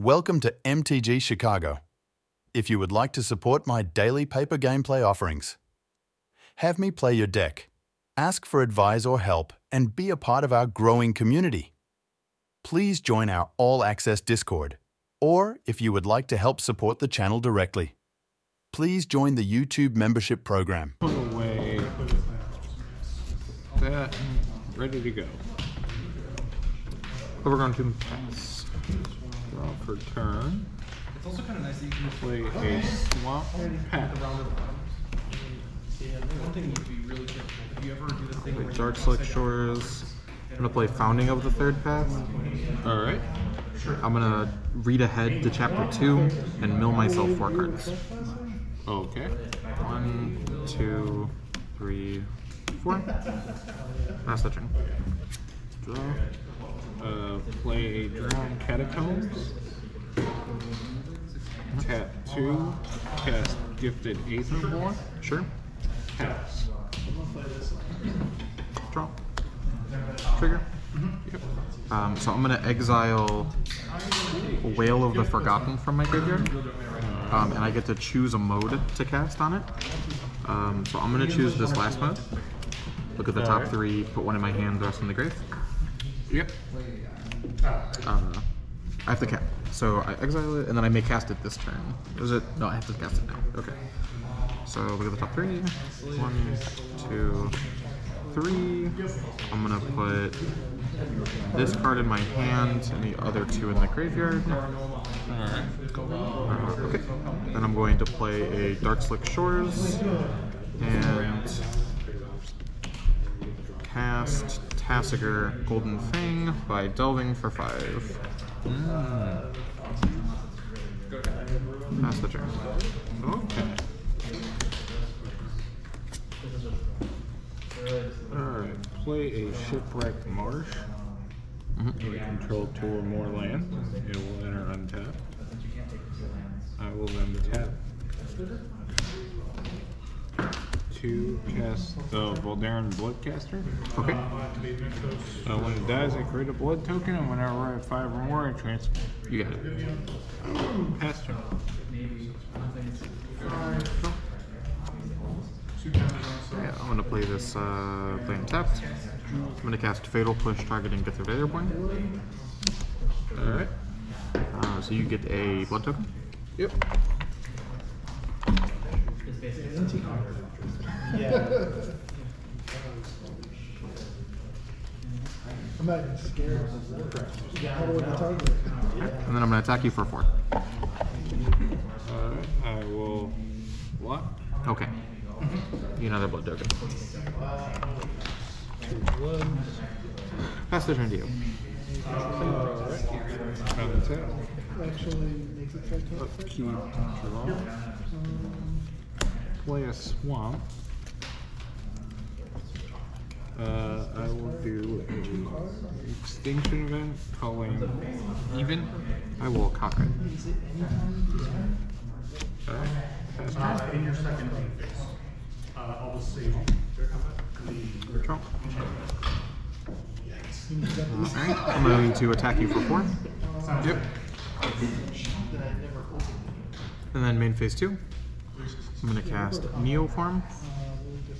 Welcome to MTG Chicago. If you would like to support my daily paper gameplay offerings, have me play your deck, ask for advice or help, and be a part of our growing community, please join our all-access Discord. Or if you would like to help support the channel directly, please join the YouTube membership program. Put away that, ready to go. So we're going to pass. Draw for turn. It's also kind of nice that you can Play a swamp pass. One thing you need to be really careful. If you ever do this thing where you Dark Slick Shores. I'm gonna play Founding of the Third Path. Alright. I'm gonna read ahead to chapter 2 and mill myself 4 cards. Okay. 1, 2, 3, 4. Pass the turn. Draw. Play a Drowned Catacombs. Tap 2. Cast Gifted Aetherborn. Sure. Pass. Draw. Trigger. Yep. So I'm gonna exile Whale of the Forgotten from my graveyard. And I get to choose a mode to cast on it. So I'm gonna choose this last mode. Look at the top 3, put one in my hand, the rest in the grave. Yep. I have to cast. So I exile it, and then I may cast it this turn. Is it? No, I have to cast it now. Okay. So look at the top 3. 1, 2, 3. I'm gonna put this card in my hand and the other 2 in the graveyard. Alright. Okay. Then I'm going to play a Dark Slick Shores and cast Tassiger Golden Fang by delving for 5. Pass the turn. Okay. Alright, play a Shipwrecked Marsh. You control 2 or more lands. It will enter untapped. I will then tap 2, cast the Voldaren Bloodcaster. Okay. When it dies, I create a blood token, and whenever I have 5 or more, I transfer. You got it. Pass turn. Yeah, I'm gonna play this play untapped. I'm gonna cast Fatal Push targeting Githard Aetherborn. Alright. So you get a blood token. Yep. I'm not even scared of the how do I target? And then I'm gonna attack you for 4. Alright, I will block. Okay. You get another blood token. 2 bloods. Pass the turn to you. Alright. Untap. Actually makes it try to Upkeep. Draw. Play a swamp. I will do an extinction event calling even. I will counter it. Alright. Pass turn. In your second phase, I'll just say Draw. Alright, I'm going to attack you for 4. Yep. And then main phase 2. I'm going to cast Neoform.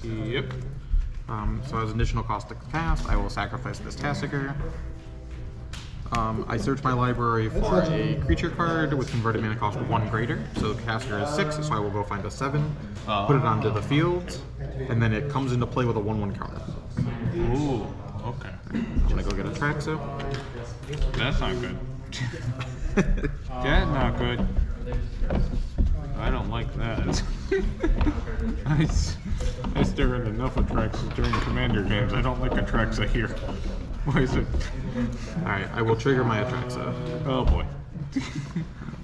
Yep. So as additional cost to cast, I will sacrifice this Tassiger. I search my library for a creature card with converted mana cost 1 greater. So the caster is 6, so I will go find a 7, put it onto the field, and then it comes into play with a 1/1 counter. Ooh. Okay. I'm gonna go get a Traxo. That's not good. That's not good. I don't like that. I stare at enough Atraxa during Commander games. I don't like Atraxa here. Why is it? Alright, I will trigger my Atraxa. Oh boy.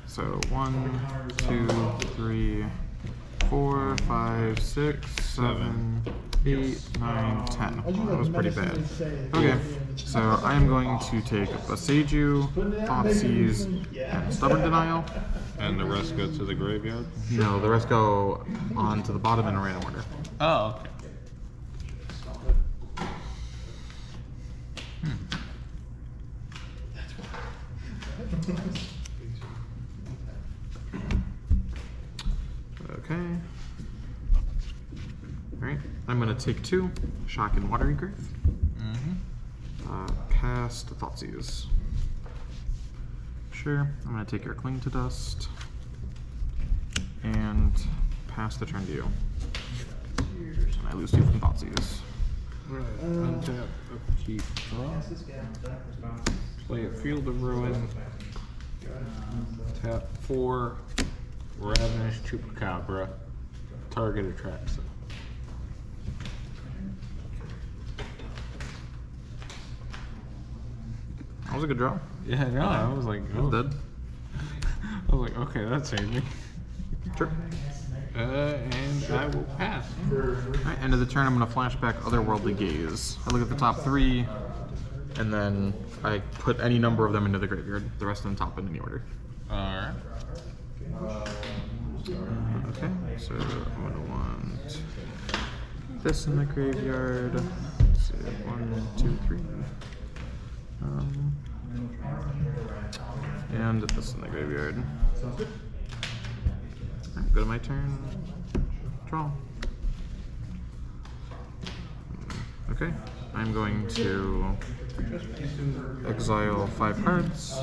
So 1, 2, 3, 4, 5, 6, 7, 8, 9, 10. That was pretty bad. Okay, so I am going to take Boseiju, Thoughtseize, and Stubborn Denial. And the rest go to the graveyard? No, the rest go on to the bottom in a random order. Oh, okay. I'm going to take 2, Shock and Watery Grave. Cast Thoughtseize. Sure, I'm going to take your Cling to Dust. And pass the turn to you. And I lose 2 from Thoughtseize. Right. Untap, upkeep, draw. Play a Field of Ruin. Tap 4, Ravenous Chupacabra. Target attracts it. That was a good draw. Yeah, no, I was like, oh. Dead. I was like, okay, that saved me. Sure. And I will pass. Alright, end of the turn, I'm going to flashback Otherworldly Gaze. I look at the top 3, and then I put any number of them into the graveyard, the rest of them top in any order. Alright. Okay, so I'm going to want this in the graveyard. Let's see, 1, 2, 3. And this in the graveyard. Alright, go to my turn. Draw. Okay, I'm going to exile 5 cards.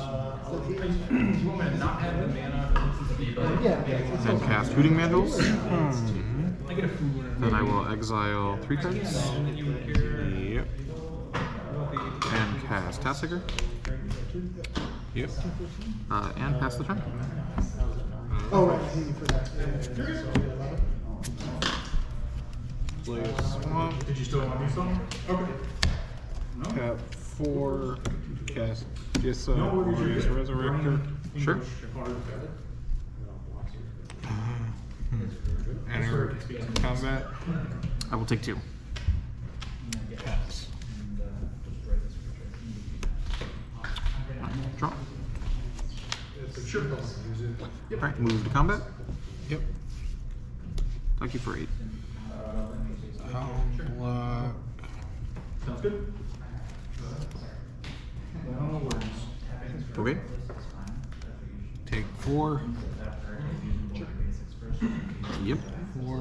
And cast Hooting Mandals. Then I will exile 3 cards. Yep. And cast Tassiger. Yep. And pass the turn. Oh, right. Thank you for that. Play a Swamp. Did you still want to do something? Okay. Tap 4. Cast Glorious Resurrector. Sure. Enter combat. I will take 2. Pass. Draw. Sure. Alright, move to combat. Yep. Thank you for 8. I'll block. Sounds good. Okay. Take 4. Yep. 4.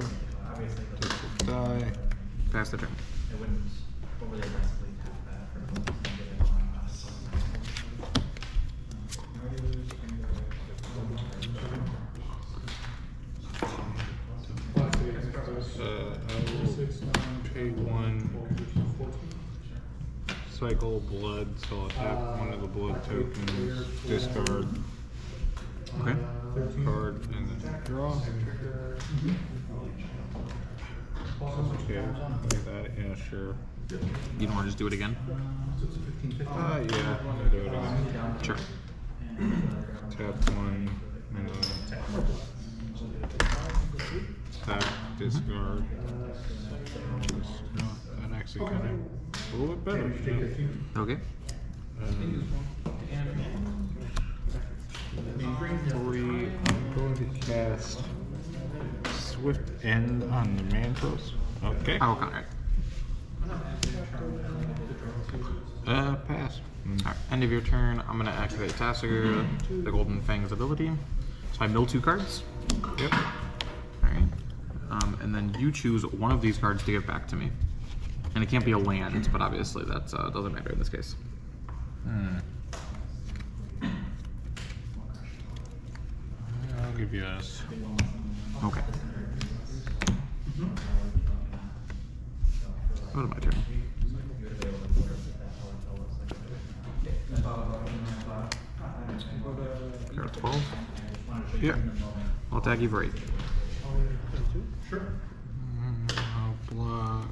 This will die. Pass the turn. I will pay 1. Cycle blood, so I'll tap one of the blood tokens, discard Okay. card, and then draw. Okay, play that, yeah, sure. You don't want to just do it again? Yeah, I'll do it again. Sure. Tap 1, and then tap, discard. That actually kind of a little bit better. Yeah. Okay. 3, I'm going to cast Swift End on the Mantros. Okay. I will counter it. Pass. Alright, end of your turn, I'm going to activate Tassiger, the Golden Fang's ability. So I mill 2 cards. Yep. Alright. And then you choose one of these cards to give back to me. And it can't be a land, but obviously that doesn't matter in this case. I'll give you this. Okay. Go to my turn. You're at 12. Yep. I'll attack you for 8. I'll block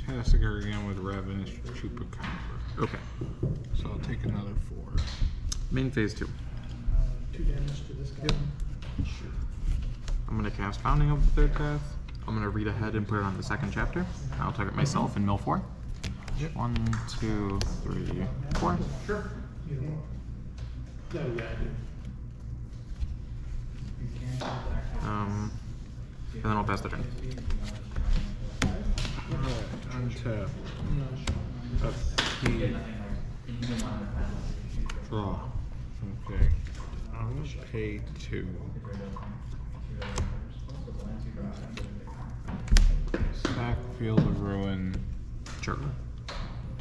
Tassiger again with Ravenous Chupacabra. Okay. So I'll take another 4. Main phase 2. 2 damage to this guy. I'm going to cast Founding of the 3rd Path. I'm going to read ahead and put it on the 2nd chapter. I'll target myself and mill 4. Yep. 1, 2, 3, 4. Sure. No, yeah, I do. And then I'll pass the turn. Alright, untap. Upkeep. Draw. Okay. I'm gonna pay 2. Sack, Field of Ruin, Sure.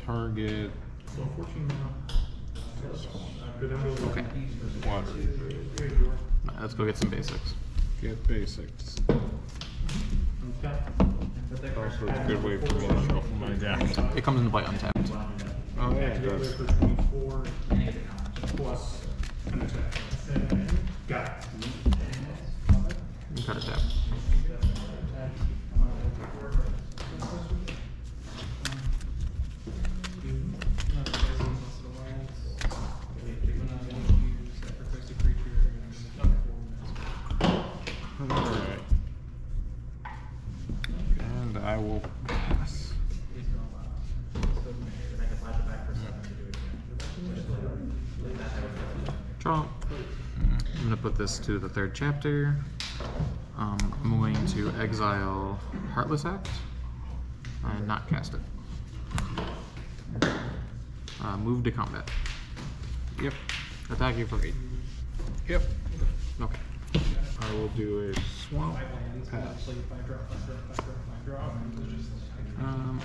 target, So 14 now. Go down to Okay. water. Let's go get some basics. Get basics. Also, it's a good way for me to shuffle my deck. It comes into play untapped. Oh yeah, it does. for 24 plus an attack. Got it. You cut it tap. Alright. And I will pass. Draw. I'm gonna put this to the 3rd chapter. I'm going to exile Heartless Act and not cast it. Move to combat. Yep. Attack you for 8. Yep. Okay. I will do a swamp pass.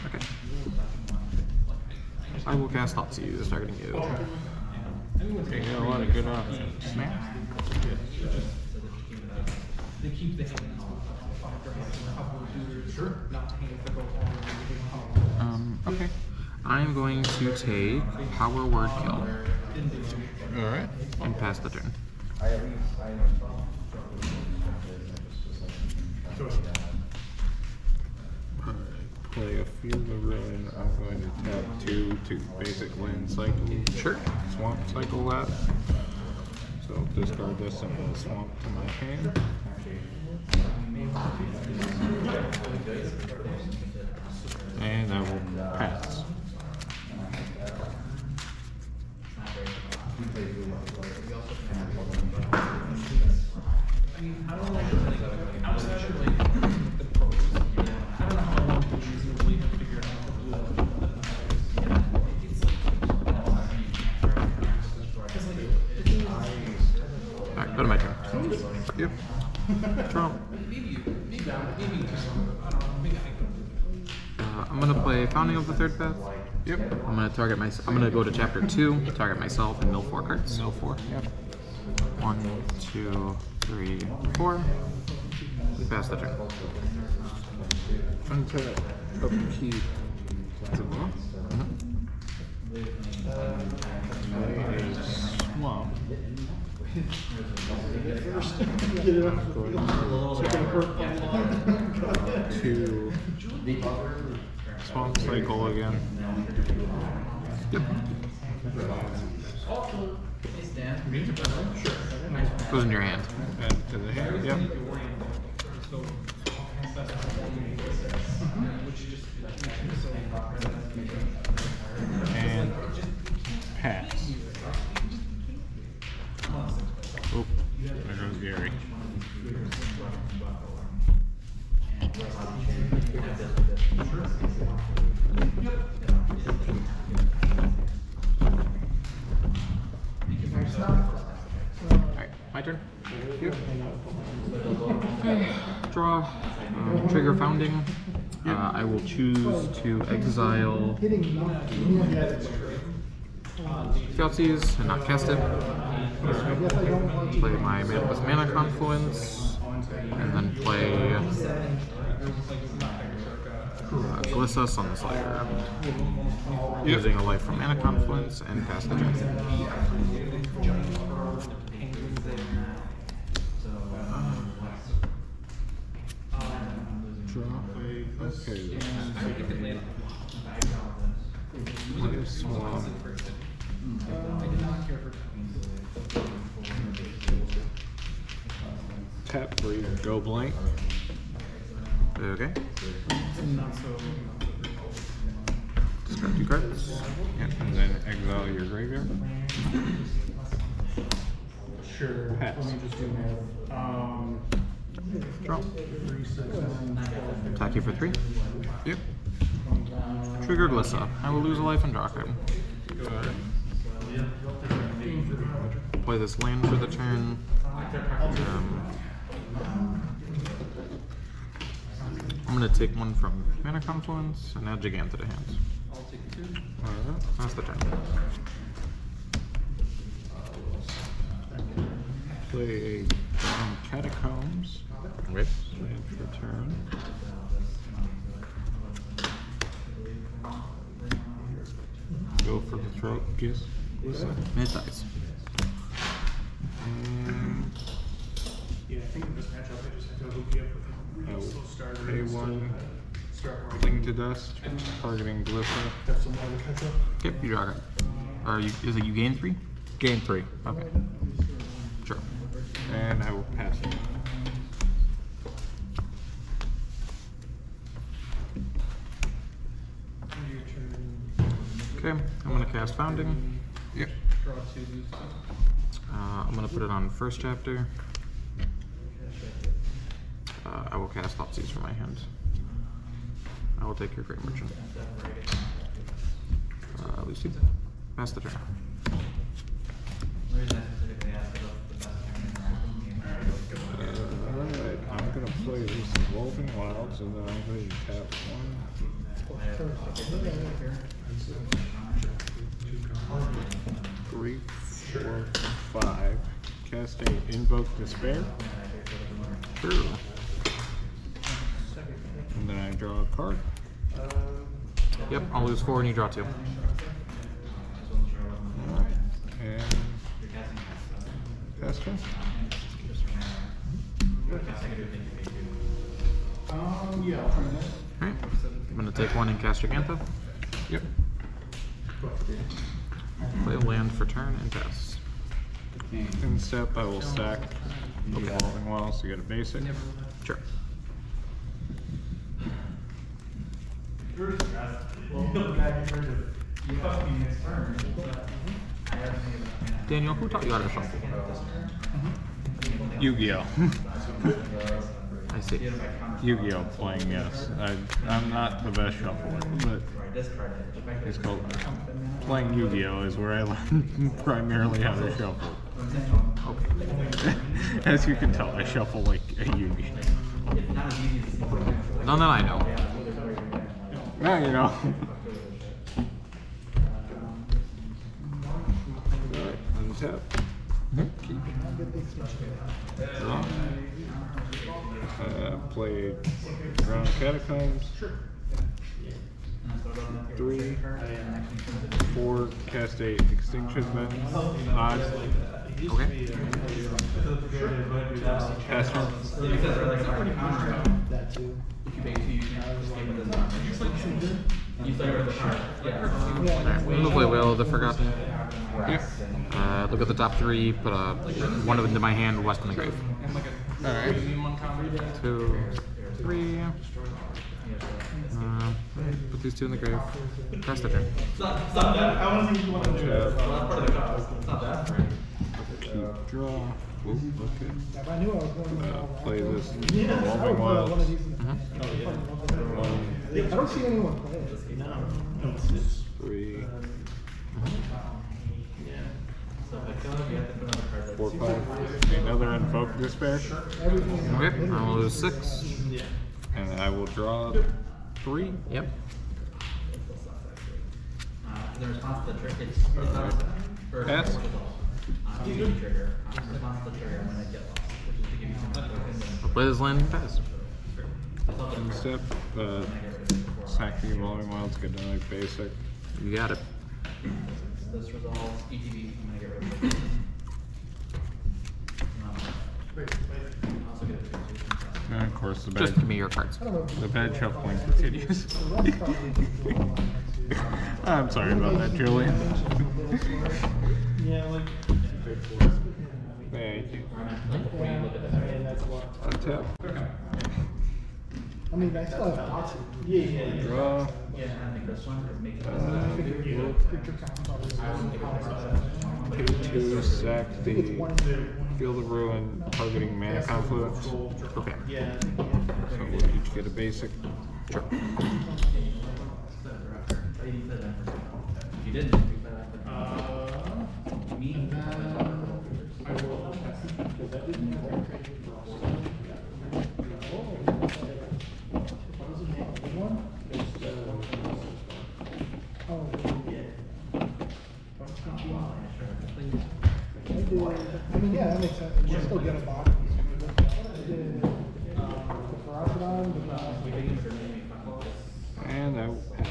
Okay. I will cast Thoughtseize, targeting you. You got a lot of good options. Snap. They keep the hands sure. Not hand if they go all Okay. I'm going to take Power Word Kill Alright. and pass the turn. Play a Field of Ruin. I'm going to tap 2 to basic land cycle. Sure. Swamp cycle that. So I'll discard this and add a swamp to my hand. And I will pass. Alright, go to my turn. Yep. Trump. I'm gonna play Founding of the Third Path. Yep. I'm gonna go to chapter 2, target myself, and mill 4 cards. Mill 4. Yep. 1, 2, 3, 4. And pass the turn. Untap. Upkeep. To block. Play a swamp. To swamp cycle again. Yep. Goes in your hand. Add to the hand. Yep. And pass. Oop. There goes Gary. Alright, my turn. Okay. Draw. Trigger Founding. I will choose to exile Thoughtseize and not cast it. Play my with Mana Confluence, and then play Glissas on the Slayer. Using a life from Mana Confluence and pass the turn. Okay. What is swamp? Tap 3, go blank. Okay. Discard 2 cards. Yep. And then exile your graveyard. Sure. Pass. Let me just do Draw. Attack you for 3. Yep. Trigger Glissa. I will lose a life and draw a card. Play this land for the turn. I'm gonna take one from Mana Confluence and add Giganta to hands. I'll take 2. Alright, that's the turn. Play a Catacombs. Okay. Land for turn. Go for the throat kiss. Mid dice. And Yeah, I think in this matchup I just have to hook you up with a I real will slow starter. pay instead of one, start working. cling to dust, targeting Glypha. Have some more to catch up. Okay, you draw a card. Or you, is it you gain 3? Gain 3. Okay. Sure. And I will pass it. Your turn. Okay, I'm gonna cast Founding. Yep. Draw 2. Use 2. I'm gonna put it on first chapter. I will cast Thoughtseize from my hand. I will take your Great Merchant. Lucy, pass the turn. Alright, I'm gonna play this Evolving Wilds and then I'm going to tap 3, 4, 5. Cast a Invoke Despair. Sure. And then I draw a card. Yep, I'll lose 4 and you draw 2. Alright. And pass turn. Yeah, I'll try that. Alright, I'm gonna take 1 and cast Giganta. Yep. Play a land for turn and pass. In step, I will stack the Evolving Wilds to get a basic. Sure. Daniel, who taught you how to shuffle? Yu-Gi-Oh! I see. Yu-Gi-Oh! Playing, yes. I'm not the best shuffler, but it's called playing Yu-Gi-Oh! Is where I learn primarily how to shuffle. Okay. As you can tell, I shuffle like a Yu-Gi-Oh! None that I know. Now you know. Untap. Keep. Play Ground Catacombs. 3, 4, cast a Extinction Event. Odd. Okay. Pass turn. That too. Alright, we'll play Will of the Forgotten. Yep. Look at the top 3, put one of them into my hand, West in the Grave. Alright. 2, 3. Put these 2 in the grave. Press the turn. Keep draw. Ooh, okay. If I knew I was going to Play this I would Evolving play one of Wilds. these. I don't see anyone play it. 3, 4, 5. Another Invoke Despair. Everything. Okay, I'll lose 6. And I will draw 3. Yep. The response to the trick is Pass. trigger. Response to the trigger, I'm gonna get lost, which is to give you some tokens. I'll play this land and pass. In step, sack the Evolving Wilds, get another basic. You got it. This resolves ETB, I'm gonna get rid of it. I also get a And of course, the Just give bad, me your cards. the bad shuffling continues. I'm sorry about that, Julian. Yeah, like. Thank you. That's a lot. Untap. I mean, I still have lots of. Yeah. Draw. Yeah, I think this one is making Pay 2, sack the Field of Ruin, targeting Mana Confluence. Okay. So we'll each get a basic. Sure. If you didn't, you play like the me. I mean, yeah, that makes sense. You still get a box. And that will pass.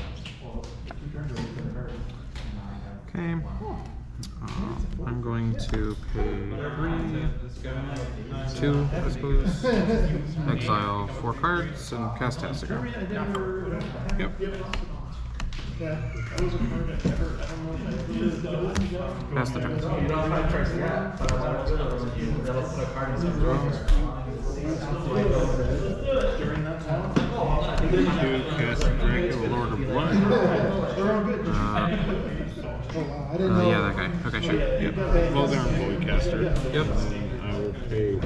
Okay. I'm going to pay 2, I suppose. Exile 4 cards and cast Tassiger. Yep. Pass the turn. You cast Dracula, Lord of Blood. Yeah, that guy. Okay, shoot. Yep. Well, they're on Void Caster. Yep. And I will pay 1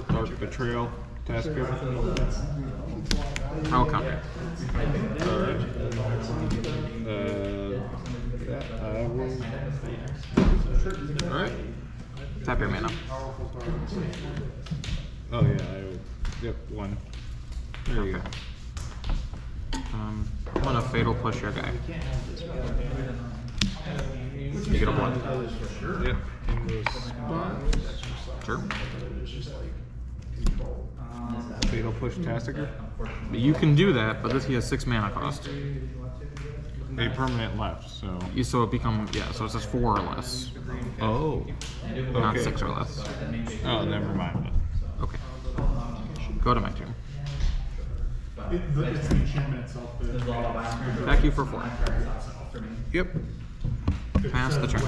Dark Betrayal Tasker. I'll counter. Alright. I will. Alright. Tap your mana. Oh, yeah, I will. Yep, 1. There you go. I'm gonna Fatal Push your guy. You get a 1. Yep. In those spots. Sure. Fatal Push Tassiger. You can do that, but this he has 6 mana cost. A permanent left, so. So it become so it says 4 or less, Oh. not Okay. 6 or less. Oh, never mind. Okay. Go to my turn. It's the enchantment itself. Back you for 4. Yep. Pass the turn.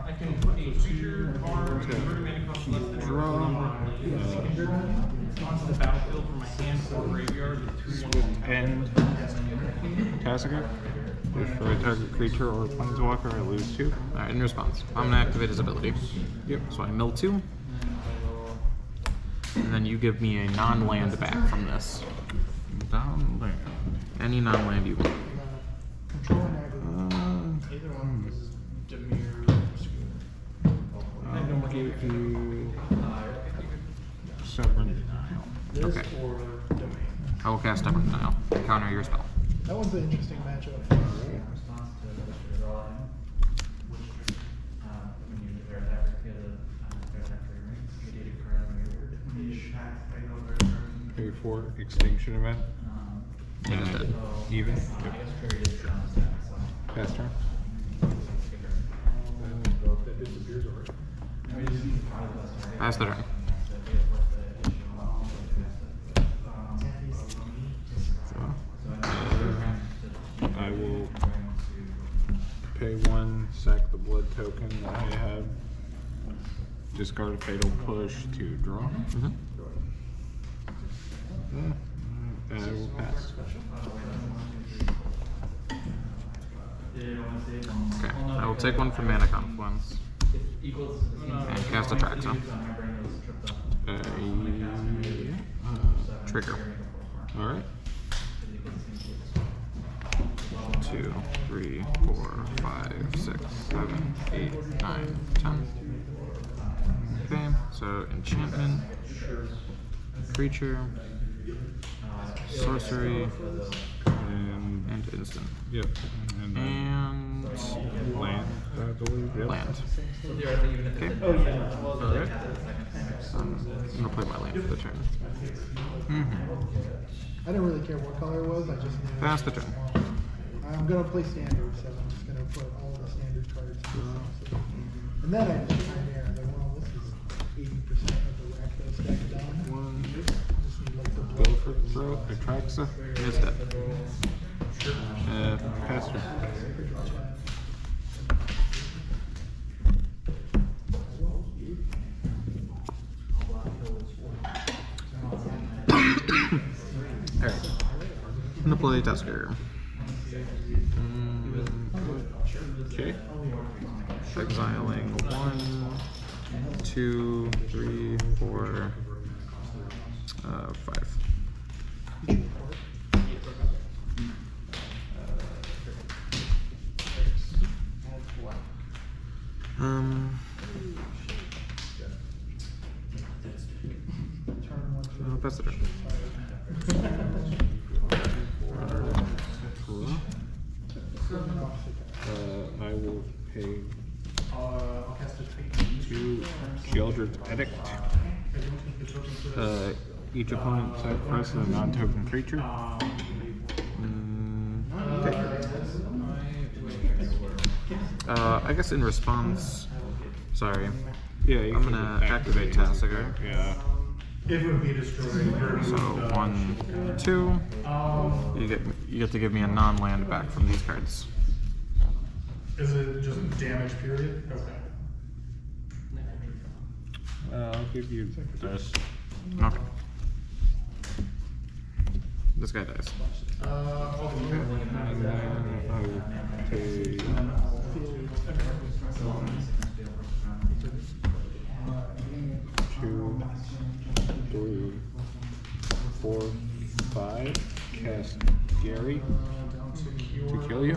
I can put a creature card, mana cost less than Draw. onto the battlefield from my hand or graveyard with 2/1. End. Tassiger. Destroy target creature or planeswalker, I lose 2. Alright, in response, I'm gonna activate his ability. Yep. So I mill 2. And then you give me a non-land back from this. Down land. Any non-land you want. I'll give you Stubborn Denial. Okay. I will cast Stubborn Denial. Counter your spell. That one's an interesting matchup. Response to the draw item, which when you declare attack, you have the declare attack for your ring. You did a card on your Pay 4 Extinction Event. It is dead. Even. Pass turn. Pass the turn. I will pay 1, sack the blood token that I have. Discard a Fatal Push to draw. Mm-hmm. And I will pass. Okay. I will take 1 from Mana Confluence. And cast a Traxa. Trigger. Alright. 2, 3, 4, 5, 6, 7, 8, 9, 10. Okay, so enchantment, creature, sorcery, and instant. Yep. And And land, I believe. Yep. land. Okay. Alright. I'm gonna play my land for the turn. I didn't really care what color it was. I just knew. Pass the turn. I'm gonna play standard, so I'm just gonna put all the standard cards. And then I just Chimera. Like, well, this is 80% of the Rakdos deck done. 1. Just need like the Go for throw. Atraxa. It's dead. Pass turn. Alright. I'm gonna play Tusker. Okay. Exiling 1, 2, 3, 4, 5. That's the turn. I will pay I'll cast a Titan. 2 Children's Edict. Each opponent sacrifices a non-token creature. I guess in response, sorry, Yeah, you I'm can gonna activate Tassiger. Yeah. It would be destroyed. So 1, 2. You get to give me a non-land back from these cards. Is it just damage period? Okay. I'll give you this. Okay. This guy dies. And then I'll pay 2, 3, 4, 5. Cast Gary to kill you.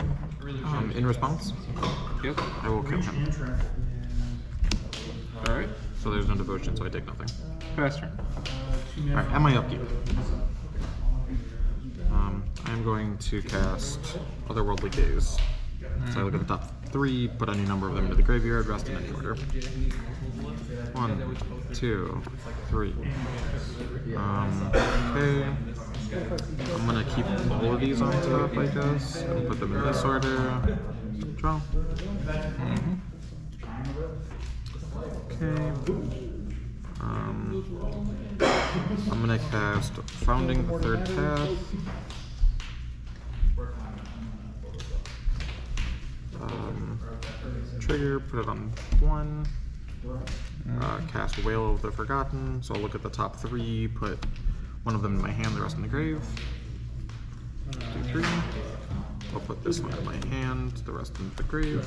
In response, Yep. I will kill him. Alright. So there's no devotion, so I take nothing. Pass turn. Alright, at my upkeep. I'm going to cast Otherworldly Gaze. So I look at the top 3, put any number of them into the graveyard, rest in any order. 1, 2, 3. Okay. I'm gonna keep all of these on top, I guess, and put them in this order. Draw. Okay. I'm gonna cast Founding the Third Path. Trigger, put it on 1. Cast Wail of the Forgotten, so I'll look at the top 3, put one of them in my hand, the rest in the grave. 2, 3. I'll put this one in my hand, the rest in the grave.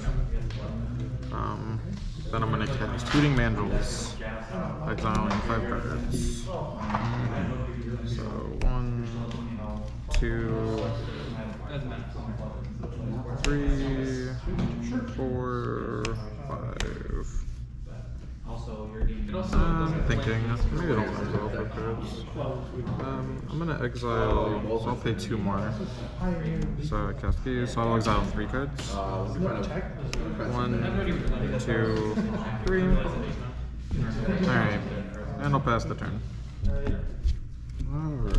Then I'm going to cast Hooting Mandrels, exiling 5 cards. So 1, 2, 3, 4, 5. I'm thinking, maybe I don't want to go for cards. I'm gonna exile, so I'll pay 2 more. So I cast these, so I'll exile 3 cards. 1, 2, 3. Alright, and I'll pass the turn. Alright.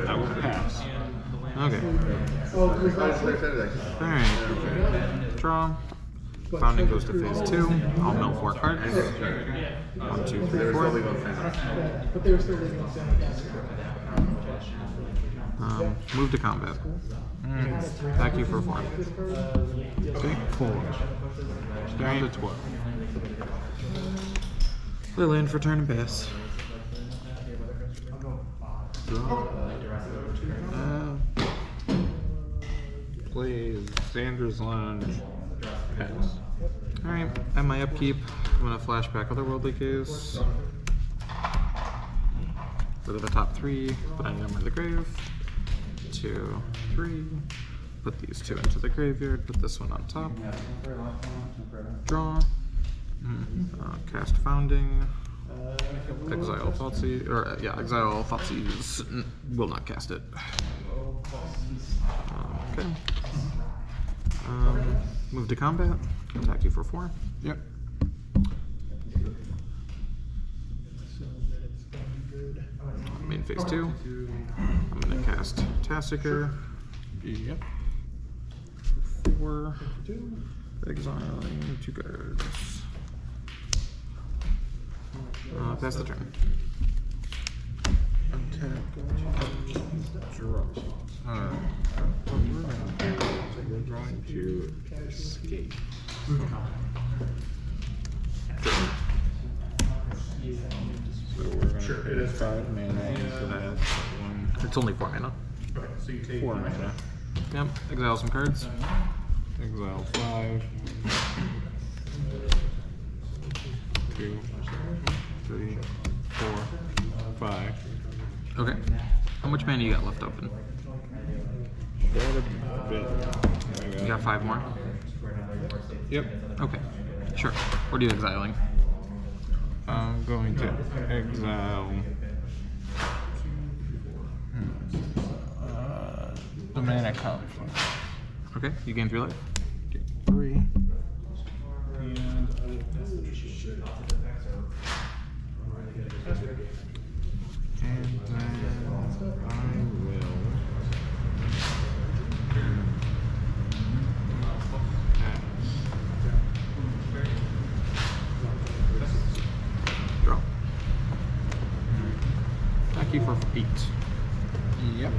I will pass. Okay. Alright. Draw. Founding goes to phase 2. I'll mill 4 cards. 1, 2, 3, 4. But they were still living on Move to combat. Attack you for 4. Take 4. Down to 12. Play land for turn and pass. Play Xander's Lounge. Pass. Alright, at my upkeep, I'm gonna flashback Otherworldly Gaze. Look at the top 3, put any number in the grave. 2, 3. Put these 2 into the graveyard, put this one on top. Draw. Cast Founding. Exile Thoughtseize, or exile Thoughtseize. Will not cast it. Okay. Move to combat. Attack you for 4. Yep. Main phase 2. I'm gonna cast Tassiger. Yep. 4. Exiling 2 cards. Pass the turn. Attack. Draw. We're going to escape. So we're going to pay 5 mana for that one. It's only 4 mana. Okay, so you take 4 mana. Yep, exile some cards. Exile 5. 2, 3, 4, 5. Okay. How much mana you got left open? Quite a bit. You got 5 more? Yep. Okay. Sure. What are you exiling? I'm going to exile The mana comes. Okay, you gain 3 life. Okay, 3. And then I will. Draw. Thank you for 8. Yep.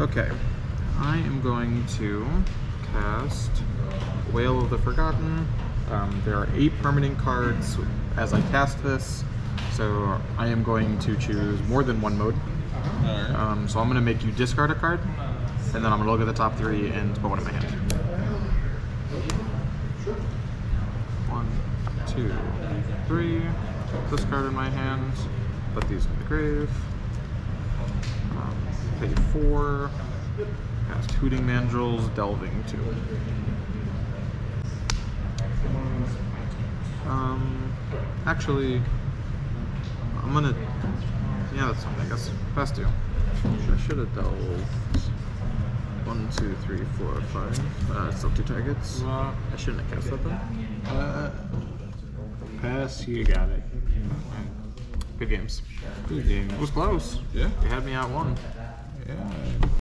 Okay, I am going to cast Whale of the Forgotten. There are 8 permanent cards as I cast this, so I am going to choose more than one mode. So I'm going to make you discard a card, and then I'm going to look at the top 3 and put one in my hand. 1, 2, 3. Put this card in my hand. Put these in the grave. Pay 4. Cast Hooting Mandrels, Delving 2. Actually, I'm gonna. Yeah, that's something, I guess. Pass 2. I should have delved 1, 2, 3, 4, 5. Still 2 targets. I shouldn't have cast that then. Pass, you got it. Good games. Good game. It was close. Yeah. You had me out 1. Yeah.